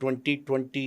2020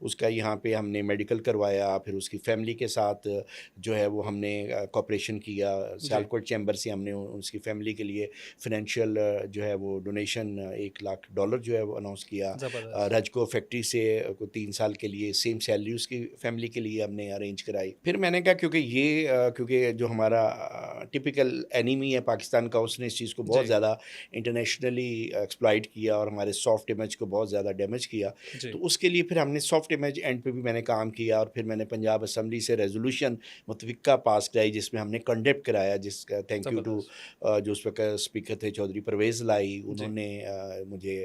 اس کا یہاں پہ ہم نے میڈیکل کروایا, پھر اس کی فیملی کے ساتھ جو ہے وہ ہم نے کوپریشن کیا, سیالکوٹ چیمبر سے ہم نے اس کی فیملی کے لیے فائنینشیل جو ہے وہ ڈونیشن $1 جو ہے وہ اناؤنس کیا. رجکو فیکٹری سے 3 سال کے لیے سیم سیلری اس کی فیملی کے لیے ہم نے ارینج کرائی. پھر میں نے کہا کیونکہ جو ہمارا ٹپیکل اینیمی ہے پاکستان کا, اس نے اس چیز کو بہت زیادہ انٹرنیشنلی ایکسپلائٹ کیا اور ہمارے سافٹ امیج کو بہت زیادہ ڈیمیج کیا. تو اس کے لیے پھر ہم نے سافٹ امیج اینڈ پہ بھی میں نے کام کیا, اور پھر میں نے پنجاب اسمبلی سے ریزولوشن متفقہ پاس کرائی جس میں ہم نے کنڈیپ کرایا, جس کا تھینک یو ٹو جو اس وقت اسپیکر تھے چودھری پرویز لائی, انہوں نے مجھے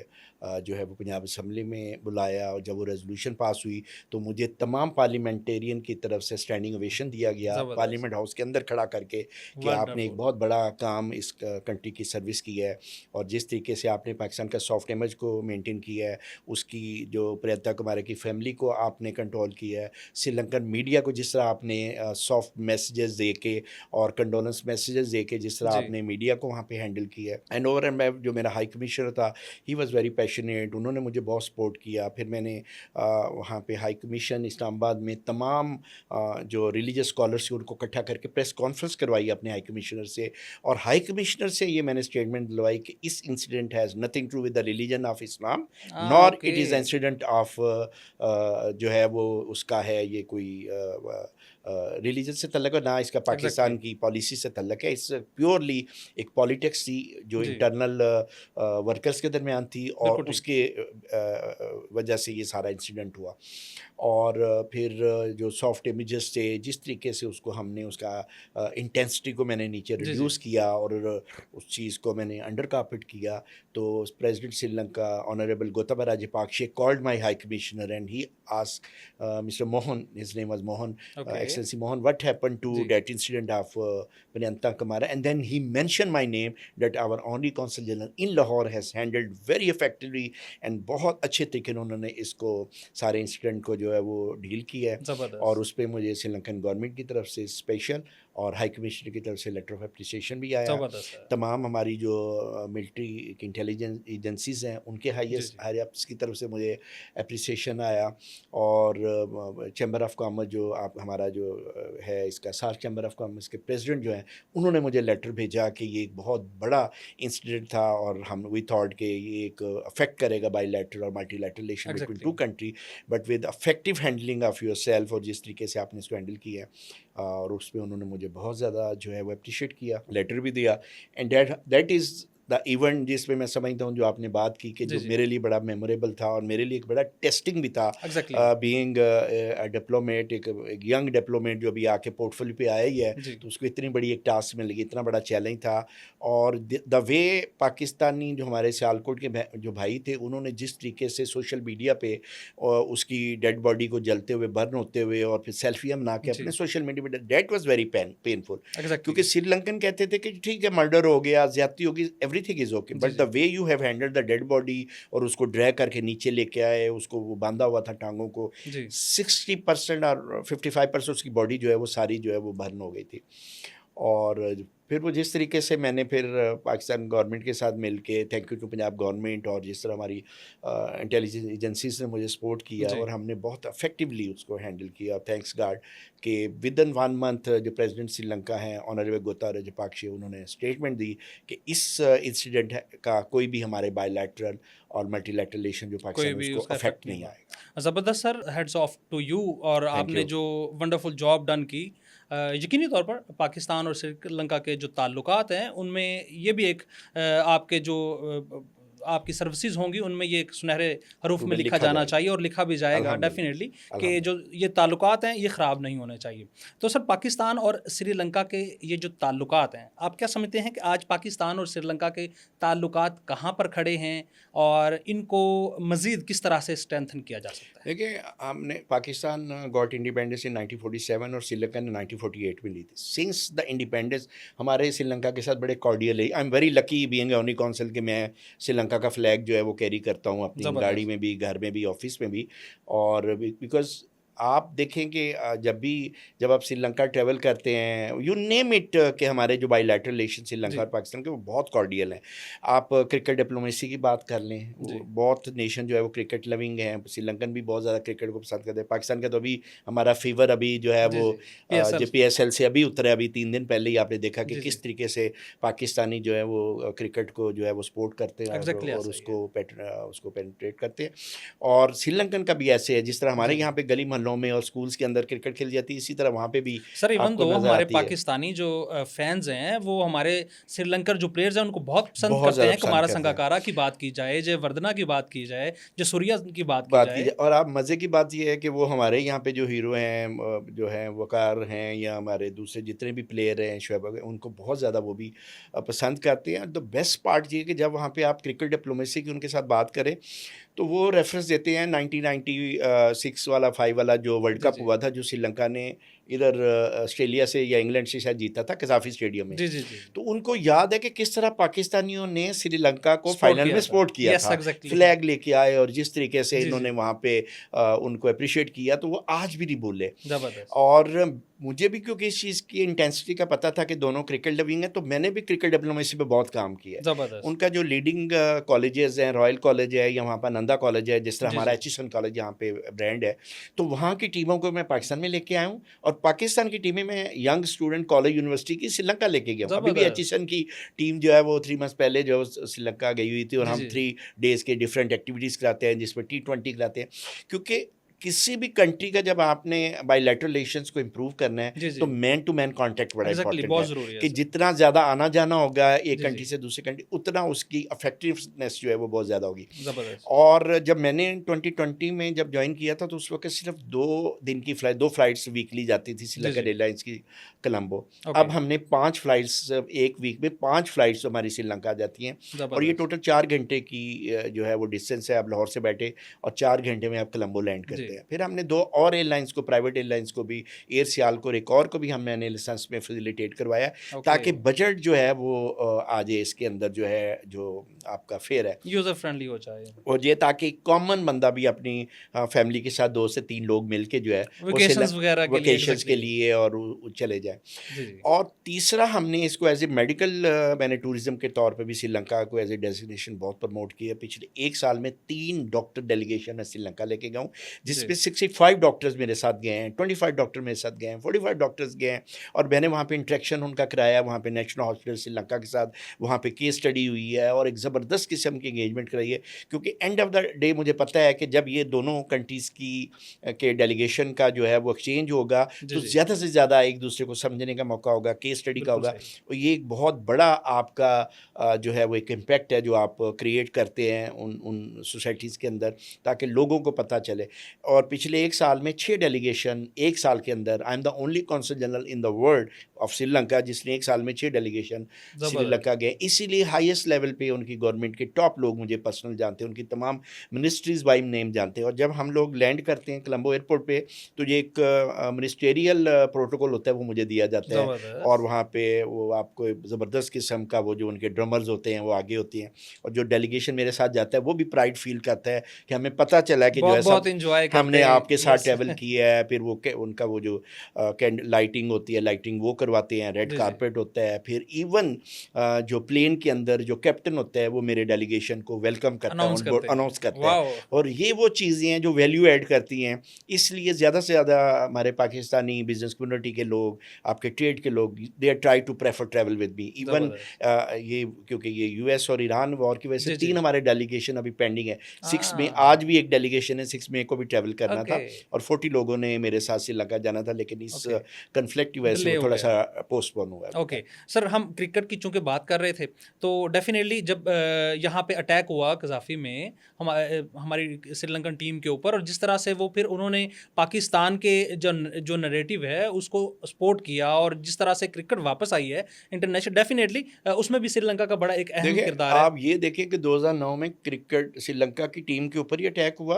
جو ہے وہ پنجاب اسمبلی میں بلایا, اور جب وہ ریزولوشن پاس ہوئی تو مجھے تمام پارلیمنٹیرین کی طرف سے اسٹینڈنگ اویشن دیا گیا پارلیمنٹ ہاؤس کے اندر کھڑا کر کے کہ آپ نے ایک بہت بڑا کام اس کنٹری کی سروس کی ہے, اور جس طریقے سے آپ نے پاکستان کا سافٹ امیج کو مینٹین کیا ہے, اس کی جو پریتا کمارا کی فیملی کو آپ نے کنٹرول کیا ہے, سری لنکن میڈیا کو جس طرح آپ نے سافٹ میسیجز دے کے اور کنڈولنس میسیجز دے کے جس طرح آپ نے میڈیا کو وہاں پہ ہینڈل کیا ہے. اینڈ اوور اینڈ میں جو میرا ہائی کمشنر تھا, ہی واز ویری پیشنیٹ, انہوں نے مجھے بہت سپورٹ کیا. پھر میں نے وہاں پہ ہائی کمیشن اسلام آباد میں تمام جو ریلیجس اسکالرس تھے ان کو اکٹھا کر کے پریس کانفرنس کروائی اپنے ہائی کمشنر سے, اور ہائی کمشنر سے یہ میں نے اسٹیٹمنٹ دلوائی کہ اس incident has nothing to with the religion of Islam, nor it is incident of جو ہے وہ اس کا ہے یہ کوئی ریلیجن سے تعلق ہے, نہ اس کا پاکستان کی پالیسی سے تعلق ہے. اس پیورلی ایک پالیٹکس تھی جو انٹرنل ورکرز کے درمیان تھی, اور اس کے وجہ سے یہ سارا انسیڈنٹ ہوا. اور پھر جو سافٹ امیجز تھے, جس طریقے سے اس کو ہم نے اس کا انٹینسٹی کو میں نے نیچے ریڈیوس کیا اور اس چیز کو میں نے انڈر کارپٹ کیا, تو president Sri Lanka honourable Gotabaya Rajapaksa called my high commissioner and he asked mister Mohan, his name was Mohan, Excellency Mohan, what happened to that incident of Priyanka Kamara, and then he mentioned my name that our Honorary Consul General in Lahore has handled very effectively, and بہت اچھے طریقے انہوں نے اس کو سارے incident کو جو ہے وہ ڈیل کیا ہے, اور اس پہ مجھے سری لنکن گورنمنٹ کی طرف سے اسپیشل اور ہائی کمشنر کی طرف سے لیٹر آف اپریسیشن بھی آیا. تمام ہماری جو ملٹری انٹیلیجنس ایجنسیز ہیں ان کے ہائی اپس کی طرف سے مجھے اپریسیشن آیا, اور چیمبر آف کامرس جو ہمارا جو ہے اس کا سار چیمبر آف کامرس کے پریزیڈنٹ جو ہیں, انہوں نے مجھے لیٹر بھیجا کہ یہ ایک بہت بڑا انسیڈنٹ تھا, اور ہم وی تھاٹ کہ یہ ایک افیکٹ کرے گا بائی لیٹرل اور multi lateral relation between two country, but with effective handling of your self, اور جس طریقے سے آپ نے اس کو ہینڈل کیا ہے, اور اس پہ انہوں نے مجھے بہت زیادہ جو ہے وہ اپریشیٹ کیا, لیٹر بھی دیا. And that is the event جس میں سمجھتا ہوں جو آپ نے بات کی کہ جو میرے لیے بڑا میموریبل تھا, اور میرے لیے ایک بڑا ٹیسٹنگ بھی تھا, بینگ ڈپلومیٹ, ایک ینگ ڈپلومیٹ جو ابھی آ کے پورٹ فولیو پہ آیا ہی ہے, تو اس کو اتنی بڑی ایک ٹاسک مل گئی, اتنا بڑا چیلنج تھا. اور دا وے پاکستانی جو ہمارے سیالکوٹ کے جو بھائی تھے, انہوں نے جس طریقے سے سوشل میڈیا پہ اس کی ڈیڈ باڈی کو جلتے ہوئے برن ہوتے ہوئے اور پھر سیلفیاں بنا کے اپنے سوشل میڈیا پہ, دیٹ واز ویری پینفل, کیونکہ سری لنکن کہتے تھے کہ ٹھیک ہے مرڈر ہو گیا, زیادتی ہوگی, everything is okay, but the way you have handled the dead body, اور اس کو ڈریگ کر کے نیچے لے کے آئے, اس کو وہ باندھا ہوا تھا ٹانگوں کو, 60% اور 55% اس کی باڈی جو ہے وہ ساری جو ہے وہ برن ہو گئی تھی. اور پھر وہ جس طریقے سے میں نے پھر پاکستان گورنمنٹ کے ساتھ مل کے, thank you to Punjab government, اور جس طرح ہماری انٹیلیجنس ایجنسیز نے مجھے سپورٹ کیا, اور ہم نے بہت افیکٹولی اس کو ہینڈل کیا. تھینکس گاڈ کہ ود ان 1 month جو پریزیڈنٹ سری لنکا ہیں آنریبل گوتبا راجپاکشے, انہوں نے اسٹیٹمنٹ دی کہ اس انسیڈنٹ کا کوئی بھی ہمارے بائی لیٹرل اور ملٹی لیٹرل ریلیشن جو پاکستان اس کو افیکٹ نہیں آئے گا. زبردست سر, ہیڈز آف ٹو یو, اور آپ نے جو ونڈرفل جاب ڈن کی. یقینی طور پر پاکستان اور سری لنکا کے جو تعلقات ہیں ان میں یہ بھی ایک آپ کے جو آپ کی سروسز ہوں گی ان میں یہ ایک سنہرے حروف میں لکھا جانا چاہیے, اور لکھا بھی جائے گا ڈیفینیٹلی, کہ جو یہ تعلقات ہیں یہ خراب نہیں ہونے چاہیے. تو سر پاکستان اور سری لنکا کے یہ جو تعلقات ہیں, آپ کیا سمجھتے ہیں کہ آج پاکستان اور سری لنکا کے تعلقات کہاں پر کھڑے ہیں, اور ان کو مزید کس طرح سے اسٹرینتھن کیا جا سکتا ہے؟ دیکھیں, ہم نے پاکستان گاٹ انڈیپینڈنس ان 1947 اور سری لنکا نے 1948 میں لی تھی. سنس دا انڈیپینڈنس ہمارے سری لنکا کے ساتھ بڑے کارڈیل ہے. I am very lucky being only council کہ میں سری لنکا کا فلیگ جو ہے وہ کیری کرتا ہوں اپنی گاڑی میں بھی, گھر میں بھی, آفس میں بھی, اور بیکاز آپ دیکھیں کہ جب آپ سری لنکا ٹریول کرتے ہیں، یو نیم اٹ، کہ ہمارے جو by lateral relation Sri Lanka اور پاکستان کے وہ بہت کارڈیل ہیں. آپ کرکٹ ڈپلومیسی کی بات کر لیں، وہ بہت نیشن جو ہے وہ کرکٹ لونگ ہیں. سری لنکن بھی بہت زیادہ کرکٹ کو پسند کرتے ہیں. پاکستان کا تو ابھی ہمارا فیور ابھی جو ہے وہ پی ایس ایل سے ابھی اترا ہے. ابھی 3 دن پہلے ہی آپ نے دیکھا کہ کس طریقے سے پاکستانی جو ہے وہ کرکٹ کو جو ہے وہ سپورٹ کرتے ہیں اور اس کو پینٹریٹ کرتے ہیں. اور سری لنکن کا بھی ایسے ہے، جس طرح ہمارے یہاں پہ گلی محلوں میں اور سکولز کے اندر کرکٹ کھیلی جاتی ہے، اسی طرح وہاں پہ بھی سر ایون دو ہمارے پاکستانی جو فینز ہیں وہ ہمارے سری لنکن جو پلیئرز ہیں ان کو بہت پسند کرتے ہیں. کمارا سنگاکارا کی بات کی جائے، جے وردنا کی بات کی جائے، جو سوریا کی بات کی جائے. اور آپ مزے کی بات یہ ہے کہ وہ ہمارے یہاں پہ جو ہیرو ہیں، جو ہیں وقار ہیں یا ہمارے دوسرے جتنے بھی پلیئر ہیں، شعیب، ان کو بہت زیادہ وہ بھی پسند کرتے ہیں. دا بیسٹ پارٹ یہ ہے کہ جب وہاں پہ آپ کرکٹ ڈپلومیسی کی ان کے ساتھ بات کریں تو وہ ریفرنس دیتے ہیں 1996 والا 5 والا جو ورلڈ کپ ہوا تھا، جو سری لنکا نے ادھر آسٹریلیا سے یا انگلینڈ سے شاید جیتا تھا قذافی اسٹیڈیم میں. تو ان کو یاد ہے کہ کس طرح پاکستانیوں نے سری لنکا کو فائنل میں سپورٹ کیا تھا، فلیگ لے کے آئے، اور جس طریقے سے انہوں نے وہاں پہ ان کو اپریشیٹ کیا، تو وہ آج بھی نہیں بھولے. اور مجھے بھی کیونکہ اس چیز کی انٹینسٹی کا پتہ تھا کہ دونوں کرکٹ لونگ ہیں، تو میں نے بھی کرکٹ ڈپلومیسی پہ بہت کام کیا ہے. ان کا جو لیڈنگ کالجز ہیں، رائل کالج ہے یا وہاں پر نندا کالج ہے، جس طرح ہمارا ایچیسن کالج یہاں پہ برانڈ ہے، تو وہاں کی ٹیموں کو میں پاکستان میں لے کے آیا ہوں. اور پاکستان کی ٹیمیں میں ینگ اسٹوڈنٹ کالج یونیورسٹی کی سری لنکا لے کے گیا ہوں. ابھی بھی ایچیسن کی ٹیم جو ہے وہ 3 months پہلے جو سری لنکا گئی ہوئی تھی، اور ہم 3 days کے ڈفرینٹ ایکٹیویٹیز کراتے ہیں، جس میں T20 کراتے ہیں. کیونکہ کسی بھی کنٹری کا جب آپ نے بائی لیٹرل ریلیشنس کو امپروو کرنا ہے تو مین ٹو مین کانٹیکٹ بڑا امپورٹنٹ ہے، کہ جتنا زیادہ آنا جانا ہوگا ایک کنٹری سے دوسری کنٹری، اتنا اس کی افیکٹونیس جو ہے وہ بہت زیادہ ہوگی. اور جب میں نے 2020 میں جب جوائن کیا تھا تو اس وقت صرف 2 دن کی فلائٹ، 2 فلائٹس ویکلی جاتی تھی سری لنکا ایئر لائنس کی کولمبو. اب ہم نے 5 فلائٹس ایک ویک میں 5 فلائٹس ہماری سری لنکا جاتی ہیں، اور یہ ٹوٹل 4 گھنٹے کی جو ہے وہ ڈسٹینس ہے. آپ لاہور سے بیٹھے اور 4 گھنٹے میں آپ کولمبو لینڈ کرتے. پھر ہم نے 2 اور ایئر لائنس کو، پرائیویٹ ایئر لائنس کو بھی، ایئر سیال کو اور ایک اور کو بھی ہم نے لائسنس میں فیسیلیٹیٹ کروایا، تاکہ بجٹ جو ہے وہ آ جائے اس کے اندر، جو ہے جو آپ کا فیئر ہے یوزر فرینڈلی ہو جائے، اور یہ تاکہ کامن بندہ بھی اپنی فیملی کے ساتھ 2 سے 3 لوگ مل کے جو ہے ویکیشنز کے لیے اور چلے جائیں. اور تیسرا ہم نے اس کو ایز اے میڈیکل، میں نے ٹوریزم کے طور پہ بھی سری لنکا کو ایز اے ڈیزگنیشن بہت پروموٹ کیا. پچھلے 1 سال میں 3 ڈاکٹر ڈیلیگیشن میں سری لنکا لے کے گیا ہوں، جس پہ 65 ڈاکٹرز میرے ساتھ گئے ہیں، 25 ڈاکٹر میرے ساتھ گئے ہیں، 45 ڈاکٹرز گئے ہیں. اور میں نے وہاں پہ انٹریکشن ان کا کرایا، وہاں پہ نیشنل ہاسپٹل سری لنکا کے ساتھ وہاں پہ کیس اسٹڈی ہوئی ہے، اور ایک زبردست قسم کی انگیجمنٹ کرائی ہے. کیونکہ اینڈ آف دا ڈے مجھے پتہ ہے کہ جب یہ دونوں کنٹریز کے ڈیلیگیشن کا جو ہے وہ ایکسچینج ہوگا تو زیادہ سے زیادہ ایک دوسرے کو سمجھنے کا موقع ہوگا، کیس اسٹڈی کا ہوگا. اور یہ ایک بہت بڑا آپ کا جو ہے وہ ایک امپیکٹ ہے جو آپ کریٹ کرتے ہیں ان سوسائٹیز کے اندر، تاکہ لوگوں کو پتہ چلے. اور پچھلے 1 سال میں 6 ڈیلیگیشن 1 سال کے اندر، I am the only council general in the world of Sri Lanka جس نے 1 سال میں 6 ڈیلیگیشن سری لنکا گئے. اسی لیے ہائیسٹ لیول پہ ان کی گورنمنٹ کے ٹاپ لوگ مجھے پرسنل جانتے ہیں، ان کی تمام منسٹریز بائی نیم جانتے ہیں. اور جب ہم لوگ لینڈ کرتے ہیں کولمبو ایئرپورٹ پہ تو یہ ایک منسٹریل پروٹوکول ہوتا ہے، وہ مجھے دیا جاتا ہے. اور وہاں پہ وہ آپ کو زبردست قسم کا وہ جو ان کے ڈرمرز ہوتے ہیں وہ آگے ہوتے ہیں، اور جو ڈیلیگیشن میرے ساتھ جاتا ہے وہ بھی پرائڈ فیل کرتا ہے کہ ہمیں پتہ چلا کہ جو ہے ہم نے آپ کے ساتھ ٹریول کیا ہے. پھر وہ ان کا وہ جو لائٹنگ ہوتی ہے، لائٹنگ وہ کرواتے ہیں، ریڈ کارپیٹ ہوتا ہے. پھر ایون جو پلین کے اندر جو کیپٹن ہوتا ہے وہ میرے ڈیلیگیشن کو ویلکم کرتا ہے، اناؤنس کرتا ہے. اور یہ وہ چیزیں ہیں جو ویلیو ایڈ کرتی ہیں. اس لیے زیادہ سے زیادہ ہمارے پاکستانی بزنس کمیونٹی کے لوگ، آپ کے ٹریڈ کے لوگ، they are try to prefer travel with me. Even یہ کیونکہ یہ یو ایس اور ایران وار کی وجہ سے 3 ہمارے ڈیلیگیشن ابھی پینڈنگ ہے. 6 میں آج بھی ایک ڈیلیگیشن ہے، 6 مئی کو بھی ٹریول کرنا تھا، اور 40 لوگوں نے میرے ساتھ سری لنکا جانا تھا، لیکن اس کنفلکٹ کی وجہ سے تھوڑا سا پوسٹ پون ہوا. اوکے سر، ہم کرکٹ کی چونکہ بات کر رہے تھے تو ڈیفینیٹلی جب یہاں پہ اٹیک ہوا قذافی میں ہماری سری لنکن ٹیم کے اوپر، اور جس طرح سے وہ پھر انہوں نے پاکستان کے جو نریٹو ہے اس کو سپورٹ کیا، اور جس طرح سے کرکٹ واپس آئی ہے انٹرنیشنل، ڈیفینیٹلی اس میں بھی سری لنکا کا بڑا ایک اہم کردار ہے. آپ یہ دیکھیں کہ 2009 میں کرکٹ سری لنکا کی ٹیم کے اوپر ہی اٹیک ہوا،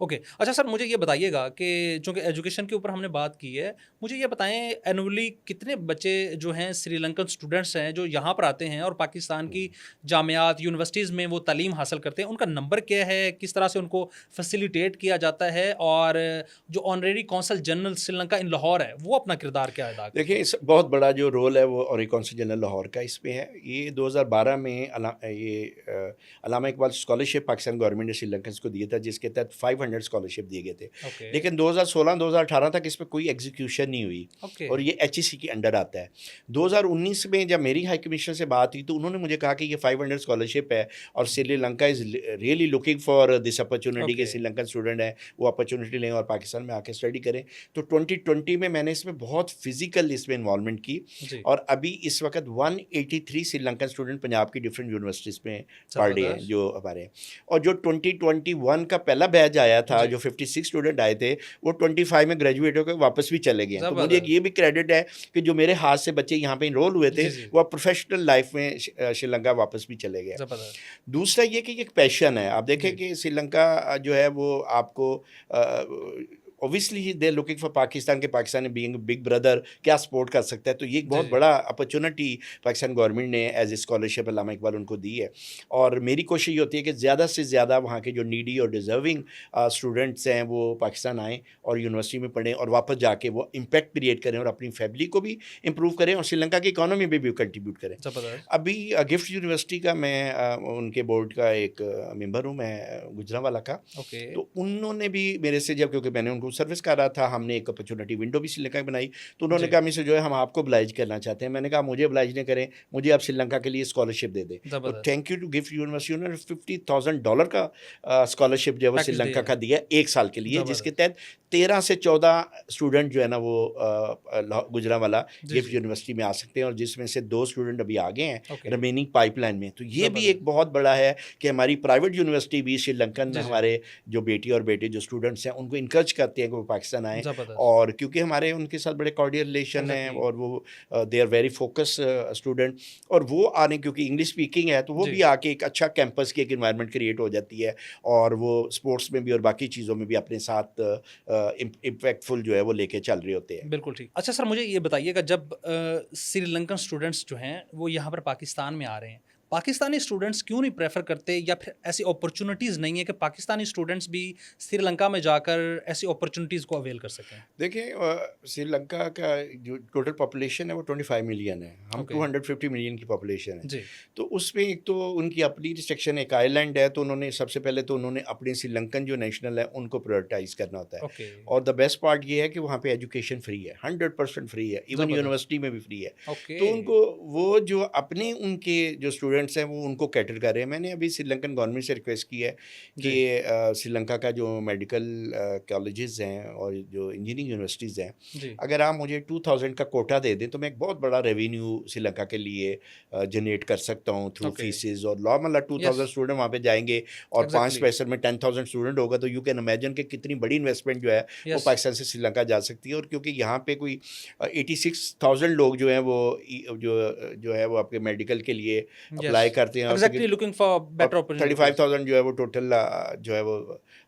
اوکے اچھا سر مجھے یہ بتائیے گا کہ چونکہ ایجوکیشن کے اوپر ہم نے بات کی ہے، مجھے یہ بتائیں اینولی کتنے بچے جو ہیں سری لنکن اسٹوڈنٹس ہیں جو یہاں پر آتے ہیں اور پاکستان کی جامعات یونیورسٹیز میں وہ تعلیم حاصل کرتے ہیں، ان کا نمبر کیا ہے، کس طرح سے ان کو فیسیلیٹیٹ کیا جاتا ہے، اور جو honorary council general Sri Lanka ان لاہور ہے وہ اپنا کردار کیا ادا کرتے ہیں؟ دیکھیں اس بہت بڑا جو رول ہے وہ آنریری کونسل جنرل لاہور کا اس میں ہے. یہ 2012 میں یہ علامہ اقبال اسکالرشپ پاکستان گورنمنٹ نے سری لنکنس کو دیا تھا، جس کے تحت 500 اسکالرشپ دیے گئے تھے. لیکن 2016-2018 تک اس پہ کوئی ایگزیکیوشن نہیں ہوئی، اور یہ ایچ ای سی کے انڈر آتا ہے. 2019 میں جب میری ہائی کمیشنر سے بات ہوئی تو انہوں نے مجھے کہا کہ یہ 500 اسکالرشپ ہے اور Sri Lanka is really looking for this opportunity کہ سری لنکن اسٹوڈنٹ ہیں وہ اپرچونیٹی لیں اور پاکستان میں آ کے اسٹڈی کریں. تو 2020 میں نے اس میں بہت فزیکل اس میں انوالومنٹ کی، اور ابھی اس وقت 183 سری لنکن اسٹوڈنٹ پنجاب کی ڈفرینٹ یونیورسٹیز میں پڑھ رہے ہیں جو ہمارے ہیں. اور جو 2021 کا پہلا بیچ آیا تھا جو 56 اسٹوڈنٹ آئے تھے وہ 25 میں گریجویٹ ہو کے واپس بھی چلے گئے. تو مجھے یہ بھی کریڈٹ ہے کہ جو میرے ہاتھ سے بچے یہاں پہ انرول ہوئے تھے وہ پروفیشنل لائف میں سری لنکا واپس بھی چلے گئے. دوسرا یہ کہ ایک پیشن ہے. آپ دیکھیں کہ سری لنکا جو ہے وہ آپ کو obviously they looking for Pakistan کے پاکستان بینگ بگ بردر کیا سپورٹ کر سکتا ہے. تو یہ ایک بہت بڑا اپرچونٹی پاکستان گورنمنٹ نے ایز اے اسکالرشپ علامہ اقبال ان کو دی ہے. اور میری کوشش یہ ہوتی ہے کہ زیادہ سے زیادہ وہاں کے جو نیڈی اور ڈیزرونگ اسٹوڈنٹس ہیں وہ پاکستان آئیں اور یونیورسٹی میں پڑھیں اور واپس جا کے وہ امپیکٹ کریٹ کریں اور اپنی فیملی کو بھی امپروو کریں اور سری لنکا کی اکانومی میں بھی کنٹریبیوٹ کریں. ابھی گفٹ یونیورسٹی کا میں ان کے بورڈ کا ایک ممبر ہوں میں گجرانوالہ کا. تو انہوں نے بھی میرے سے جب کیونکہ میں نے ان کو سروس کر رہا تھا ہم نے ایک اپرچونیٹی ونڈو بھی سری لنکا میں بنائی تو انہوں نے کہا ہم سے جو ہے ہم آپ کو oblige کرنا چاہتے ہیں. میں نے کہا مجھے oblige نہیں کریں, مجھے آپ سری لنکا کے لیے اسکالرشپ دے دیں. تو thank you to GIFT University انہوں نے $50,000 کا اسکالرشپ جو ہے وہ سری لنکا کا دیا ایک سال کے لیے, جس کے تحت 13 سے 14 اسٹوڈنٹ جو ہے نا وہ گجرانوالہ گفٹ یونیورسٹی میں آ سکتے ہیں, اور جس میں سے 2 اسٹوڈنٹ ابھی آگے ہیں ریمیننگ پائپ لائن میں. تو یہ بھی ایک بہت بڑا ہے کہ ہماری پرائیویٹ یونیورسٹی بھی سری لنکن ہمارے جو بیٹی اور بیٹے جو اسٹوڈنٹس ہیں ان کو انکریج کرتے ہیں کہ وہ پاکستان آئیں, اور کیونکہ ہمارے ان کے ساتھ بڑے کارڈیل ریلیشن ہیں اور وہ they are very focus student, اور وہ آنے کیونکہ انگلش اسپیکنگ ہے تو وہ بھی آ کے ایک اچھا کیمپس کی ایک انوائرمنٹ کریٹ ہو جاتی ہے, اور وہ اسپورٹس میں بھی اور باقی چیزوں میں بھی اپنے ساتھ امپیکٹفل جو ہے وہ لے کے چل رہے ہوتے ہیں. بالکل ٹھیک. اچھا سر مجھے یہ بتائیے گا جب سری لنکن اسٹوڈنٹس جو ہیں وہ یہاں پر پاکستان میں آ رہے ہیں, پاکستانی اسٹوڈنٹس کیوں نہیں پریفر کرتے, یا پھر ایسی اپرچونیٹیز نہیں ہے کہ پاکستانی اسٹوڈنٹس بھی سری لنکا میں جا کر ایسی اپرچونیٹیز کو اویل کر سکیں؟ دیکھیں سری لنکا کا جو ٹوٹل پاپولیشن ہے وہ 25 ملین ہے, ہم 250 ملین کی پاپولیشن ہے. تو اس میں ایک تو ان کی اپنی ریسٹرکشن ایک آئی لینڈ ہے, تو انہوں نے سب سے پہلے تو انہوں نے اپنے سری لنکن جو نیشنل ہے ان کو پرائورٹائز کرنا ہوتا ہے. اور دا بیسٹ پارٹ یہ ہے کہ وہاں پہ ایجوکیشن فری ہے, 100% فری ہے, ایون یونیورسٹی میں بھی فری ہے. تو ان کو وہ جو اپنے ان کے جو اسٹوڈنٹس ہیں وہ ان کو کیٹر کر رہے ہیں. میں نے ابھی سری لنکن گورنمنٹ سے ریکویسٹ کی ہے کہ سری لنکا کا جو میڈیکل کالجز ہیں اور جو انجینئرنگ یونیورسٹیز ہیں, اگر آپ مجھے 2000 کا کوٹا دے دیں تو میں ایک بہت بڑا ریونیو سری لنکا کے لیے جنریٹ کر سکتا ہوں تھرو فیسز. اور نارمل 2000 اسٹوڈنٹ وہاں پہ جائیں گے اور 5 پیسے میں 10,000 اسٹوڈنٹ ہوگا, تو یو کین امیجن کہ کتنی بڑی انویسٹمنٹ جو ہے وہ پاکستان سے سری لنکا جا سکتی ہے. اور کیونکہ یہاں پہ کوئی 86,000 لوگ جو ہیں وہ جو ہے وہ آپ کے میڈیکل کے لیے اپلائی کرتے ہیں, اور 35,000 جو ہے وہ ٹوٹل جو ہے وہ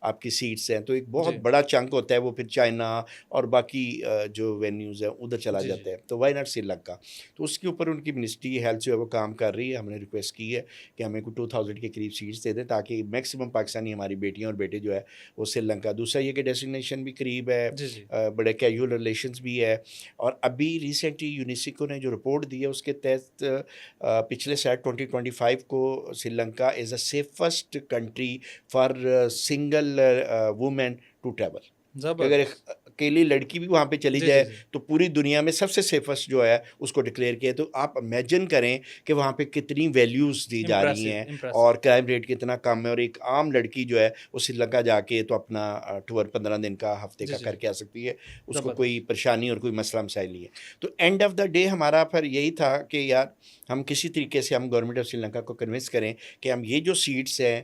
آپ کی سیٹس ہیں. تو ایک بہت بڑا چنک ہوتا ہے وہ پھر چائنا اور باقی جو وینیوز ہیں ادھر چلا جاتا ہے. تو وائی ناٹ سری لنکا. تو اس کے اوپر ان کی منسٹری ہیلتھ جو ہے وہ کام کر رہی ہے. ہم نے ریکویسٹ کی ہے کہ ہمیں کوئی 2000 کے قریب سیٹس دے دیں تاکہ میکسیمم پاکستانی ہماری بیٹیاں اور بیٹے جو ہے وہ سری لنکا. دوسرا یہ کہ ڈیسٹینیشن بھی قریب ہے, بڑے کیجول ریلیشنز بھی ہے. اور ابھی ریسنٹلی یونیسکو نے جو رپورٹ دی ہے اس کے تحت پچھلے سال 2025 کو Sri Lanka is a safest country for single women to travel. اگر اکیلی لڑکی بھی وہاں پہ چلی جائے تو پوری دنیا میں سب سے سیفسٹ جو ہے اس کو ڈکلیئر کیا. تو آپ امیجن کریں کہ وہاں پہ کتنی ویلیوز دی جا رہی ہیں اور کرائم ریٹ کتنا کم ہے, اور ایک عام لڑکی جو ہے وہ سری لنکا جا کے تو اپنا ٹور 15 دن کا ہفتے کا کر کے آ سکتی ہے, اس کو کوئی پریشانی اور کوئی مسئلہ مسائل نہیں ہے. تو اینڈ آف دا ڈے ہمارا پھر یہی تھا کہ یار ہم کسی طریقے سے ہم گورنمنٹ آف سری لنکا کو کنونس کریں کہ ہم یہ جو سیٹس ہیں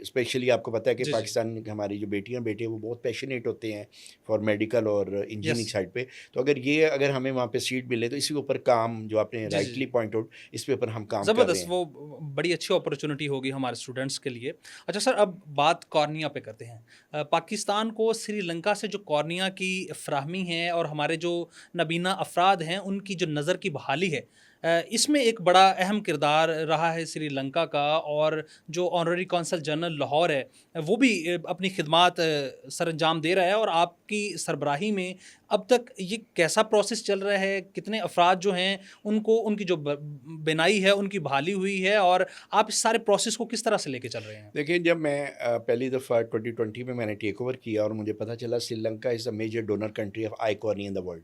اسپیشلی آپ کو پتہ ہے کہ پاکستان کی ہماری جو بیٹیاں بیٹے وہ بہت پیشنیٹ ہوتے ہیں فار میڈیکل اور انجینئرنگ سائڈ پہ، تو اگر ہمیں وہاں پہ سیٹ ملے تو اسی کے اوپر کام جو آپ نے رائٹلی پوائنٹ آؤٹ اس پہ اوپر ہم کام کر رہے ہیں. وہ بڑی اچھی اپرچونٹی ہوگی ہمارے اسٹوڈنٹس کے لیے. اچھا سر، اب بات کارنیا پہ کرتے ہیں. پاکستان کو سری لنکا سے جو کارنیا کی فراہمی ہے اور ہمارے جو نابینا افراد ہیں ان کی جو نظر کی بحالی ہے، اس میں ایک بڑا اہم کردار رہا ہے سری لنکا کا، اور جو آنرری کونسل جنرل لاہور ہے وہ بھی اپنی خدمات سر انجام دے رہا ہے. اور آپ کی سربراہی میں اب تک یہ کیسا پروسیس چل رہا ہے؟ کتنے افراد جو ہیں ان کو ان کی جو بینائی ہے ان کی بحالی ہوئی ہے، اور آپ اس سارے پروسیس کو کس طرح سے لے کے چل رہے ہیں؟ دیکھیں، جب میں پہلی دفعہ 2020 میں نے ٹیک اوور کیا اور مجھے پتہ چلا Sri Lanka is a major donor country of eye cornea in the world.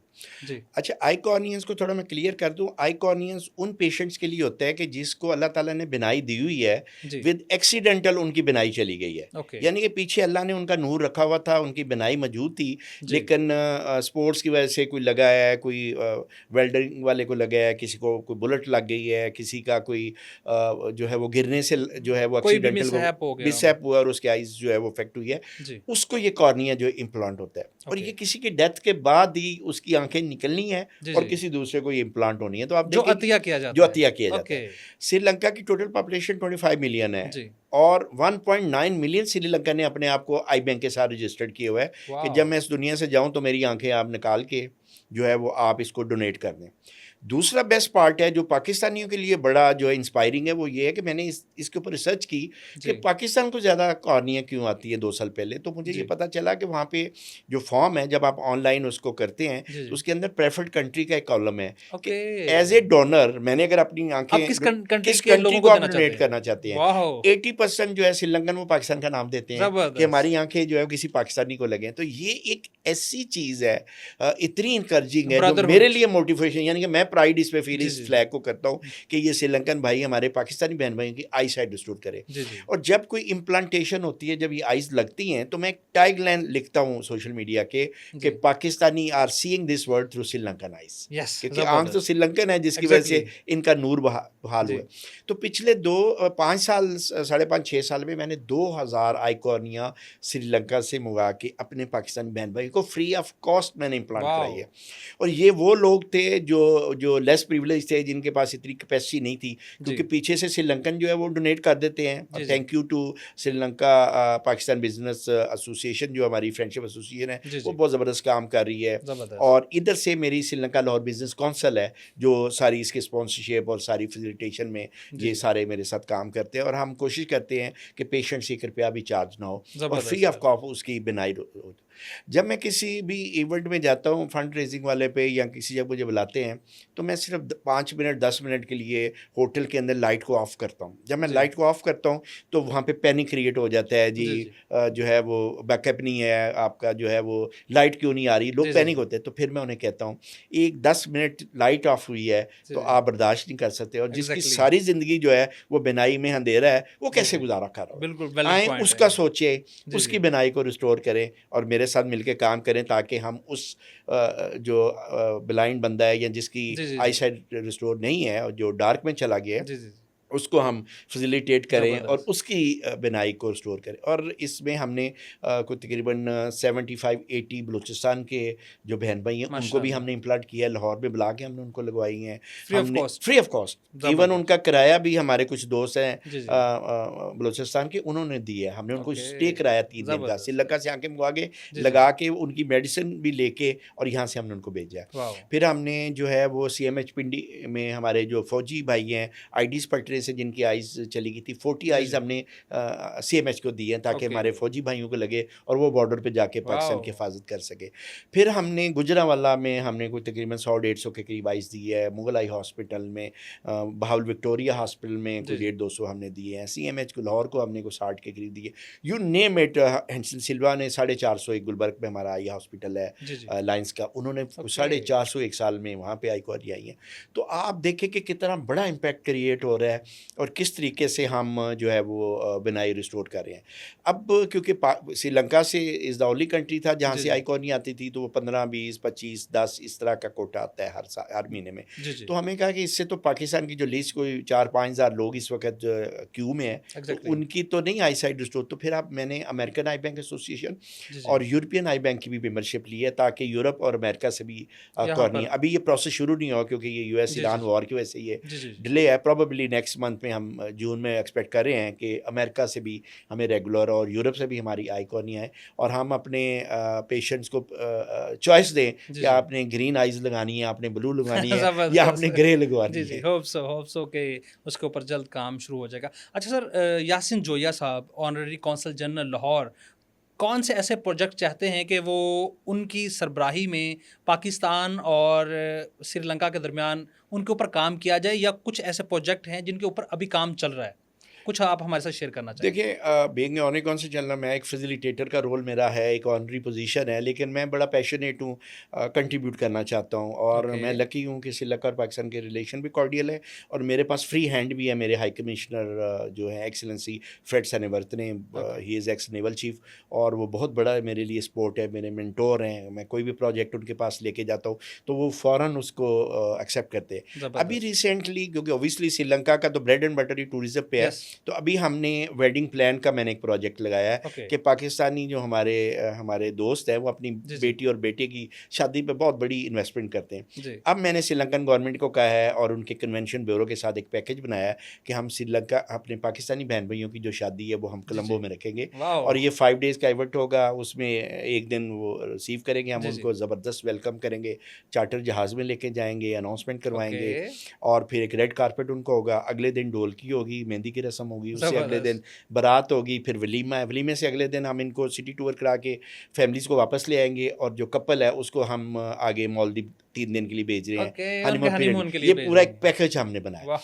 جی اچھا، آئی کارنیاز کو تھوڑا میں کلیئر کر دوں. آئی کارنیاز ان پیشنٹس کے لیے ہوتا ہے کہ جس کو اللہ تعالیٰ نے بینائی دی ہوئی ہے، جی ود ایکسیڈنٹل ان کی بینائی چلی گئی ہے. اوکے یعنی کہ پیچھے اللہ نے ان کا نور رکھا ہوا تھا، ان کی بینائی موجود تھی، لیکن اسپورٹس کی وجہ سے کوئی لگا ہے، کوئی ویلڈنگ والے کو لگا ہے، کسی کو کوئی بلٹ لگ گئی ہے، کسی کا کوئی جو ہے وہ گرنے سے جو ہے وہ ایکسیڈنٹل مس ہیپ ہوا اور اس کی آئیز جو ہے وہ افیکٹ ہوئی ہے، اس کو یہ کارنیا جو امپلانٹ ہوتا ہے. اور یہ کسی کے ڈیتھ کے بعد ہی اس کی آنکھیں نکلنی ہے اور کسی دوسرے کو یہ امپلانٹ ہونی ہے. تو آپ جو عطیہ کیا جاتا ہے. سری لنکا کی ٹوٹل پاپولیشن 25 ملین ہے، اور 1.9 ملین سری لنکا نے اپنے آپ کو آئی بینک کے ساتھ رجسٹرڈ کیے ہوئے ہے کہ جب میں اس دنیا سے جاؤں تو میری آنکھیں آپ نکال کے جو ہے وہ آپ اس کو ڈونیٹ کر دیں. دوسرا بیسٹ پارٹ ہے جو پاکستانیوں کے لیے بڑا جو انسپائرنگ ہے، وہ یہ ہے کہ میں نے اس کے اوپر ریسرچ کی کہ پاکستان کو زیادہ کارنیا کیوں آتی ہے 2 سال پہلے. تو مجھے یہ پتہ چلا کہ وہاں پہ جو فارم ہے، جب آپ آن لائن اس کو کرتے ہیں تو اس کے اندر پریفرڈ کنٹری کا ایک کالم ہے کہ ایز اے ڈونر میں نے اگر اپنی آنکھیں کس کنٹری کو آپ ڈونیٹ کرنا چاہتے ہیں، 80% جو ہے سری لنکن وہ پاکستان کا نام دیتے ہیں کہ ہماری آنکھیں جو ہے کسی پاکستانی کو لگیں. تو یہ ایک ایسی چیز ہے اتنی انکریجنگ ہے جو میرے لیے موٹیویشن، یعنی کہ میں پرائڈ اس پہ فیل اس فلیگ کو کرتا ہوں کہ یہ سری لنکن بھائی ہمارے پاکستانی بہن بھائیوں کی آئی سائٹ ریسٹور کرے. اور جب کوئی امپلانٹیشن ہوتی ہے، جب یہ آئیز لگتی ہیں، تو میں ایک ٹیگ لائن لکھتا ہوں سوشل میڈیا کے کہ Pakistani are seeing this world through Sri Lankan eyes, کیونکہ آنکھ تو سری لنکن ہے جس کی وجہ سے ان کا نور بحال ہوا. تو پچھلے 5 سال 5.5 سال میں نے 2000 آئی کارنیا سری لنکا سے منگا کے اپنے پاکستانی بہن بھائی کو فری آف کاسٹ میں نے امپلانٹ کرائی ہے. اور یہ وہ لوگ تھے جو لیس پریولیج تھے، جن کے پاس اتنی کیپیسٹی نہیں تھی، کیونکہ پیچھے سے سری لنکن جو ہے وہ ڈونیٹ کر دیتے ہیں. اور thank you to Sri Lanka Pakistan business association, جو ہماری فرینڈشپ ایسوسیشن ہے، وہ بہت زبردست کام کر رہی ہے. اور ادھر سے میری سری لنکا لاہور بزنس کونسل ہے جو ساری اس کے اسپانسرشپ اور ساری فیسیلیٹیشن میں یہ سارے میرے ساتھ کام کرتے ہیں. اور ہم کوشش کرتے ہیں کہ پیشنٹ سے 1 روپیہ بھی چارج نہ ہو اور فری آف کاسٹ اس کی بینائی ہو. جب میں کسی بھی ایونٹ میں جاتا ہوں فنڈ ریزنگ والے پہ یا کسی جب مجھے بلاتے ہیں، تو میں صرف 5 منٹ 10 منٹ کے لیے ہوٹل کے اندر لائٹ کو آف کرتا ہوں. جب میں لائٹ کو آف کرتا ہوں تو وہاں پہ پینک کریٹ ہو جاتا ہے، جو ہے وہ بیک اپ نہیں ہے آپ کا، جو ہے وہ لائٹ کیوں نہیں آ رہی، لوگ پینک ہوتے ہیں. تو پھر میں انہیں کہتا ہوں 10 منٹ لائٹ آف ہوئی ہے تو آپ برداشت نہیں کر سکتے، اور جس کی ساری زندگی جو ہے وہ بینائی میں اندھیرا ہے وہ کیسے گزارا کر رہا ہو، آئیں اس کا سوچیں، اس کی بینائی کو ریسٹور کریں اور میرے ساتھ مل کے کام کریں تاکہ ہم اس جو بلائنڈ بندہ ہے یا جس کی آئی سائٹ ریسٹور نہیں ہے اور جو ڈارک میں چلا گیا ہے، اس کو ہم فیسیلیٹیٹ کریں اور اس کی بینائی کو ریسٹور کریں. اور اس میں ہم نے کوئی تقریباً 75-80 بلوچستان کے جو بہن بھائی ہیں ان کو بھی ہم نے امپلانٹ کیا ہے، لاہور میں بلا کے ہم نے ان کو لگوائی ہیں free of cost. Even in کا کرایہ بھی ہمارے کچھ دوست ہیں بلوچستان کے، انہوں نے دی ہے. ہم نے ان کو اسٹے کرایا 3 دن کا، سری لنکا سے آ کے منگوا کے لگا کے ان کی میڈیسن بھی لے کے، اور یہاں سے ہم نے ان کو بھیجا. پھر ہم نے جو ہے وہ CMH پنڈی میں ہمارے جو فوجی بھائی ہیں IDs پٹرے سے جن کی آئیز چلی گئی تھی، 40 آئیز ہم نے CMH کو دی ہیں تاکہ ہمارے فوجی بھائیوں کو لگے اور وہ بارڈر پہ جا کے پاکستان کی حفاظت کر سکے. پھر ہم نے گجرانوالہ میں ہم نے کوئی تقریباً 100-150 کے قریب آئیز دی ہے. مغل آئی ہاسپٹل میں، بہاول وکٹوریہ ہاسپٹل میں کوئی 150-200 ہم نے دیے ہیں. CMH کو لاہور کو ہم نے کوئی 60 کے قریب دیے. You name it. ہینسن سلوا نے 450. ایک گلبرگ میں ہمارا آئی ہاسپٹل ہے لائنس کا، انہوں نے 450 ایک سال میں وہاں پہ آئی کارنیا آئی ہیں. تو آپ دیکھیں کہ کتنا بڑا امپیکٹ کریٹ ہو رہا ہے. اور کس طریقے سے ہم جو ہے وہ بنائی ریسٹور کر رہے ہیں. اب کیونکہ سری لنکا سے از دا اونلی کنٹری تھا جہاں سے آئی کالونی آتی تھی، تو وہ 15 20 25 10 اس طرح کا کوٹہ آتا ہے ہر مہینے میں. تو ہمیں کہا کہ اس سے تو پاکستان کی جو لیسٹ کوئی 4-5 ہزار لوگ اس وقت کیو میں ہیں، تو ان کی تو نہیں آئی سائٹ ریسٹور. تو پھر اب میں نے امریکن آئی بینک ایسوسی ایشن اور یورپین آئی بینک کی بھی ممبرشپ لی ہے، تاکہ یورپ اور امریکہ سے بھی کالونی. ابھی یہ پروسیس شروع نہیں ہوا کیونکہ یہ یو ایس ایران وار کی وجہ سے یہ ڈیلے ہے. پروبیبلی نیکسٹ منتھ میں، ہم جون میں ایکسپیکٹ کر رہے ہیں کہ امریکہ سے بھی ہمیں ریگولر اور یورپ سے بھی ہماری آئی کالونی آئے، اور ہم اپنے پیشنٹس کو چوائس دیں کہ آپ نے گرین آئیز لگانی ہے، آپ نے بلو لگانی ہے، یا آپ نے گرے لگوانی ہے. ہوپ سو کہ اس کے اوپر جلد کام شروع ہو جائے گا. اچھا سر، یاسین جویا صاحب، آنریری کونسل جنرل لاہور، کون سے ایسے پروجیکٹ چاہتے ہیں کہ وہ ان کی سربراہی میں پاکستان اور سری لنکا کے درمیان ان کے اوپر کام کیا جائے، یا کچھ ایسے پروجیکٹ ہیں جن کے اوپر ابھی کام چل رہا ہے؟ کچھ آپ ہمارے ساتھ شیئر کرنا چاہیں؟ دیکھیں، بینگ آنری کونسل جنرل، میں ایک فیسیلیٹیٹر کا رول میرا ہے، ایک آنری پوزیشن ہے، لیکن میں بڑا پیشنیٹ ہوں، کنٹریبیوٹ کرنا چاہتا ہوں. اور میں لکی ہوں کہ سری لنکا اور پاکستان کے ریلیشن بھی کارڈیل ہے، اور میرے پاس فری ہینڈ بھی ہے. میرے ہائی کمشنر جو ہے ایکسلنسی فریڈ سینیورتنے، ہی از ایکس نیول چیف، اور وہ بہت بڑا میرے لیے سپورٹ ہے، میرے مینٹور ہیں. میں کوئی بھی پروجیکٹ ان کے پاس لے کے جاتا ہوں تو وہ فوراً اس کو ایکسیپٹ کرتے ہیں. ابھی ریسنٹلی، کیونکہ اوبیسلی سری لنکا کا تو بریڈ اینڈ بٹر ہی ٹوریزم پہ ہے، تو ابھی ہم نے ویڈنگ پلان کا میں نے ایک پروجیکٹ لگایا ہے کہ پاکستانی جو ہمارے دوست ہیں وہ اپنی بیٹی اور بیٹے کی شادی پہ بہت بڑی انویسٹمنٹ کرتے ہیں. اب میں نے سری لنکن گورنمنٹ کو کہا ہے اور ان کے کنونشن بیورو کے ساتھ ایک پیکیج بنایا ہے کہ ہم سری لنکا اپنے پاکستانی بہن بھائیوں کی جو شادی ہے وہ ہم کولمبو میں رکھیں گے، اور یہ 5 days کا ایونٹ ہوگا. اس میں ایک دن وہ ریسیو کریں گے، ہم ان کو زبردست ویلکم کریں گے، چارٹر جہاز میں لے کے جائیں گے، اناؤنسمنٹ کروائیں گے، اور پھر ایک ریڈ کارپیٹ ان کو ہوگا. اگلے دن ڈھولکی ہوگی، مہندی کی رسم ہوگی، اس سے اگلے دن برات ہوگی، پھر ولیمہ ہے. ولیمے سے اگلے دن ہم ان کو سٹی ٹور کرا کے فیملیز کو واپس لے آئیں گے، اور جو کپل ہے اس کو ہم آگے مالدیپ 3 دن کے لیے بھیج رہے ہیں، ہنیمون پیریڈ. یہ پورا ایک پیکیج ہم نے بنایا.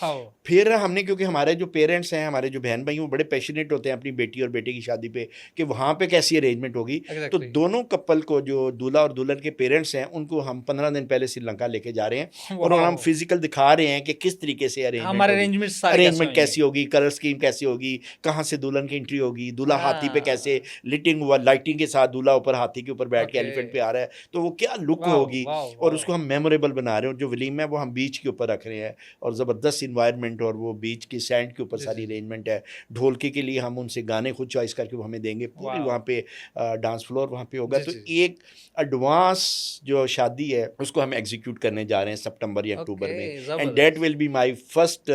پھر ہم نے، کیونکہ ہمارے جو پیرنٹس ہیں، ہمارے جو بہن بھائی ہیں، وہ بڑے پیشنیٹ ہوتے ہیں اپنی بیٹی اور بیٹے کی شادی پہ کہ وہاں پہ کیسی ارینجمنٹ ہوگی. تو دونوں کپل کو، جو دولہا اور دلہن کے پیرنٹس ہیں، ان کو ہم 15 دن پہلے سری لنکا لے کے جا رہے ہیں، اور ہم فزیکل دکھا رہے ہیں کہ کس طریقے سے ارینجمنٹ کیسی ہوگی، کلر اسکیم کیسی ہوگی، کہاں سے دلہن کی انٹری ہوگی، دولہا ہاتھی پہ کیسے لٹنگ ہوا، لائٹنگ کے ساتھ دولہا اوپر ہاتھی کے اوپر بیٹھ کے ایلیفنٹ پہ آ رہا ہے، تو وہ کیا لک ہوگی، اور اس کو ہم میموریبل بنا رہے ہیں. اور جو ولیم ہے وہ ہم بیچ کے اوپر رکھ رہے ہیں، اور زبردست انوائرمنٹ، اور وہ بیچ کی سینڈ کے اوپر ساری ارینجمنٹ ہے. ڈھولکی کے لیے ہم ان سے گانے خود چوائس کر کے وہ ہمیں دیں گے، پوری وہاں پہ ڈانس فلور وہاں پہ ہوگا. تو ایک ایڈوانس جو شادی ہے اس کو ہم ایگزیکیوٹ کرنے جا رہے ہیں سپٹمبر یا اکتوبر میں، and that will be my first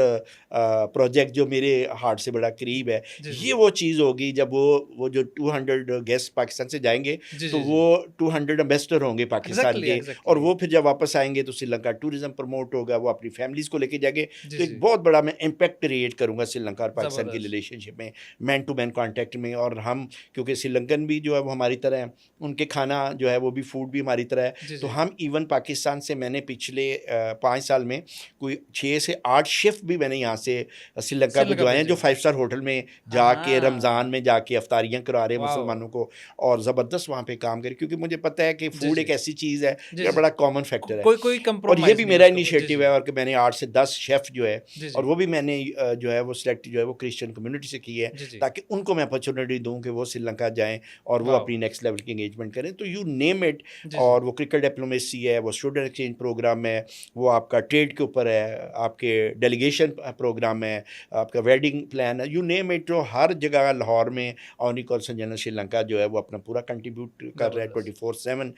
project جو میرے ہارٹ سے بڑا قریب ہے. یہ وہ چیز ہوگی جب وہ جو 200 گیسٹ پاکستان سے جائیں گے تو وہ 200 امبیسڈر ہوں گے پاکستان کے، اور وہ پھر جب واپس آئیں گے تو سری لنکا ٹوریزم پروموٹ ہوگا، وہ اپنی فیملیز کو لے کے جائیں گے. تو ایک بہت بڑا میں امپیکٹ کریٹ کروں گا سری لنکا اور پاکستان کی ریلیشن شپ میں، مین ٹو مین کانٹیکٹ میں. اور ہم کیونکہ سری لنکن بھی جو ہے وہ ہماری طرح ہے، ان کے کھانا جو ہے وہ بھی فوڈ بھی ہماری طرح ہے. تو ہم ایون پاکستان سے، میں نے پچھلے 5 سال میں کوئی 6 سے 8 شیف بھی میں نے یہاں سے سری لنکا بھجوائے ہیں، جو 5 اسٹار ہوٹل میں جا کے رمضان میں جا کے افطاریاں کرا رہے ہیں مسلمانوں کو، اور زبردست وہاں پہ کام کرے. کیونکہ مجھے پتہ ہے کہ فوڈ ایک ایسی چیز ہے جو بڑا کامن فیکٹر ہے، اور یہ بھی میرا انیشیٹو ہے. اور کہ میں نے 8 سے 10 شیف جو ہے، اور وہ بھی میں نے جو ہے وہ سلیکٹ جو ہے وہ کرسچن کمیونٹی سے کی ہے، تاکہ ان کو میں اپرچونیٹی دوں کہ وہ سری لنکا جائیں اور وہ اپنی نیکسٹ لیول کی انگیجمنٹ کریں. تو یو نیم اٹ. اور وہ کرکٹ ڈپلومیسی ہے، وہ اسٹوڈنٹ ایکسچینج پروگرام ہے، وہ آپ کا ٹریڈ کے اوپر ہے، آپ کے ڈیلیگیشن پروگرام ہے، آپ کا ویڈنگ پلان ہے، یو نیم اٹ. جو ہر جگہ لاہور میں honorary council general Sri Lanka جو ہے وہ اپنا پورا کنٹریبیوٹ کر رہا ہے 24/7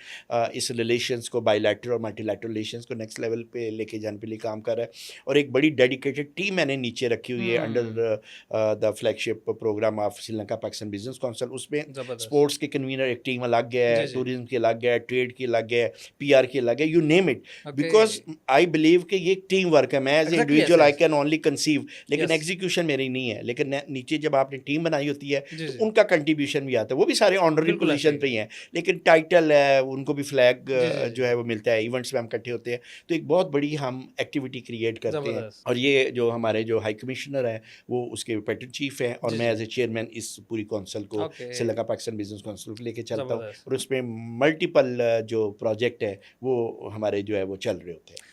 اس ریلیشنس کو، بائی لیٹرل اور ملٹی لیٹرل ریلیشنس کو نیکسٹ لیول پہ لے کے جانے کے لیے کام کر رہا ہے. اور ایک بڑی ڈیڈیکیٹڈ ٹیم میں نے نیچے رکھی ہوئی ہے under the flagship programme of Sri Lanka Pakistan business council. اس میں اسپورٹس کے کنوینر ایک ٹیم الگ ہے، ٹوریزم کی الگ ہے، ٹریڈ کی الگ ہے، پی آر کی الگ ہے، you name it. Because I believe کہ یہ ایک ٹیم ورک ہے. میں as a individual I can only conceive, لیکن ایگزیکیوشن میری نہیں ہے. لیکن نیچے جب آپ نے ٹیم بنائی ہوتی ہے تو ان کا کنٹریبیوشن بھی آتا ہے. وہ بھی سارے آنرری پوزیشن پہ ہی ہیں، لیکن ٹائٹل ہے، ان کو بھی فلیگ جو ہے وہ ملتا ہے. ایونٹس میں ہم اکٹھے ہوتے ہیں تو ایک بہت بڑی ہم ایکٹیویٹی کریٹ کرتے ہیں. اور یہ جو ہمارے جو ہائی کمشنر ہیں وہ اس کے پیٹرن چیف ہیں، اور میں ایز اے چیئرمین اس پوری کونسل کو، سری لنکا پاکستان بزنس کونسل کو لے کے چلتا ہوں. اور اس میں ملٹیپل جو پروجیکٹ ہے وہ ہمارے جو ہے وہ چل رہے ہوتے ہیں.